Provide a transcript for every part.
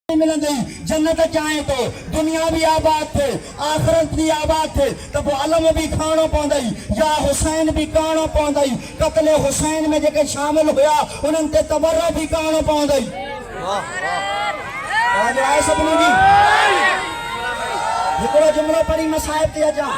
मिलंदी जन्नत चाहे तो दुनिया भी आबाद थे आखिरत भी आबाद थे तब आलम भी खानो पौंदई या हुसैन भी करणो पौंदई कत्ले हुसैन में जेके शामिल हुआ उन्हनि ते तबर्रो भी करणो पौंदई। आज आए सभिनी जी हिकिड़ो जुमिलो पढ़ी मसाइब ते अचां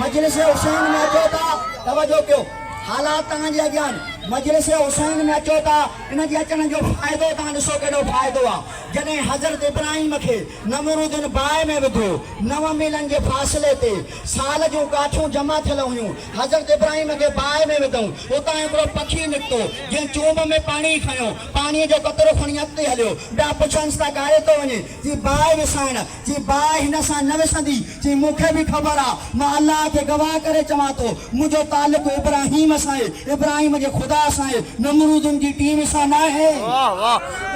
मजलिस हुसैन में अचो था तवजो कयो हालात तव्हांजे अॻियां मजलिस हुसैन में अचो था इन जे अचण जो फ़ाइदो तव्हां ॾिसो केॾो फ़ाइदो आहे। जॾहिं हज़रत इब्राहिम खे नमरूदन बाहि में विधो 9 मीलनि जे फ़ासिले ते साल जूं काठियूं जमा थियल हुयूं हज़रत इब्राहिम खे बाहि में विधऊं उतां हिकिड़ो पखी निकितो जंहिं चूम में पाणी खयो पाणीअ जो कतरो खणी अॻिते हलियो ॿिया पुछनि था कारे थो वञे जी बाहि विसाइण जी बाहि हिन सां न विसंदी जी मूंखे बि ख़बर आहे मां अलाह खे गवाह करे चवां थो मुंहिंजो तालुक़ इब्राहिम सां आहे इब्राहिम जे ख़ुदा सां आहे नमरूदन जी टीम सां न आहे।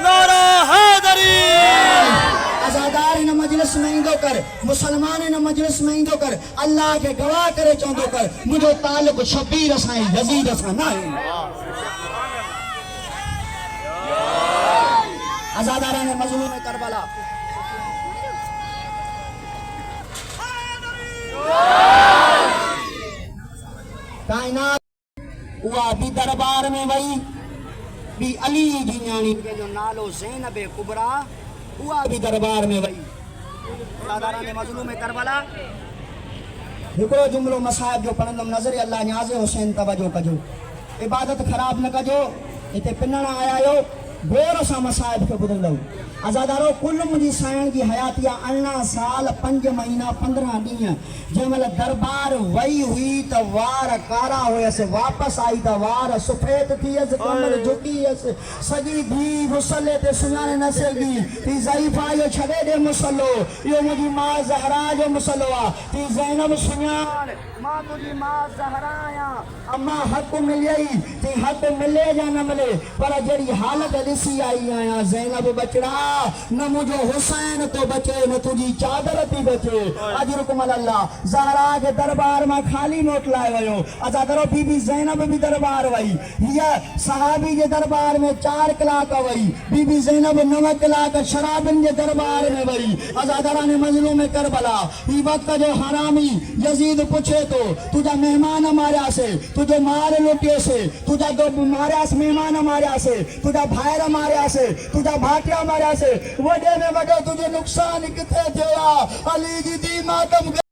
नारा हैदरी आज़ादार इन मजलिस में ईंदो कर मुसलमान इन मजलिस में ईंदो कर अल्लाह के गवाह करे चवंदो कर मुझो ताल्लुक शबीर सां यजीद सां न आहे। आज़ादार ने मजलूम करबला कायनात उहा भी दरबार में वही भी अली जी न्याणी जो नालो ज़ैनब कुबरा उहा भी दरबार में वही दादारा ने मजलूम करबला हिकिड़ो जुमिलो मसाइब जो पढ़ंदुमि नज़र अल्लाह न्याज़े हुसैन तवजो कजो इबादत ख़राब न कजो हिते पिनण आया आहियो गौर सां मसाइब खे ॿुधंदव। आज़ादारो कुल मुंहिंजी साइण जी हयाती आहे 18 साल 5 महीना 15 ॾींहं जंहिं महिल दरबार वई हुई त वार कारा हुयसि वापसि आई त वार सफ़ेद थियसि कमर झुकीयसि सॼी धी मुसले ते सुञाणे न सघी थी ज़ईफ़ा इहो छॾे ॾे मुसलो इहो मुंहिंजी माउ ज़हरा जो मुसलो आहे थी ज़ैनब सुञाण मां तुंहिंजी माउ ज़हरा आहियां अम्मा हक़ मिलियई थी हक़ मिले या न मिले पर जहिड़ी हालत ॾिसी आई आहियां ज़ैनब बचड़ा न मुझो हुसैन तो बचे न तुझी चादर थी बचे अजरुकुम अल्लाह ज़हरा के दरबार में खाली मोटलाए वयो आज़ादारो बीबी ज़ैनब भी दरबार वई हिया सहाबी के दरबार में 4 कलाक वई बीबी ज़ैनब 9 कलाक शराबिन के दरबार में वई। आज़ादारा ने मजलूम करबला ई वक्त जो हरामी यजीद पूछे तो तुझा मेहमान मारिया से तुझो मार लुटियो से तुझा दो मारियास मेहमान मारिया से तुझा भाइर मारिया से तुझा भाटिया मारिया से वडे में वडो तुझे नुकसान किथे थियो अली जी दी मातम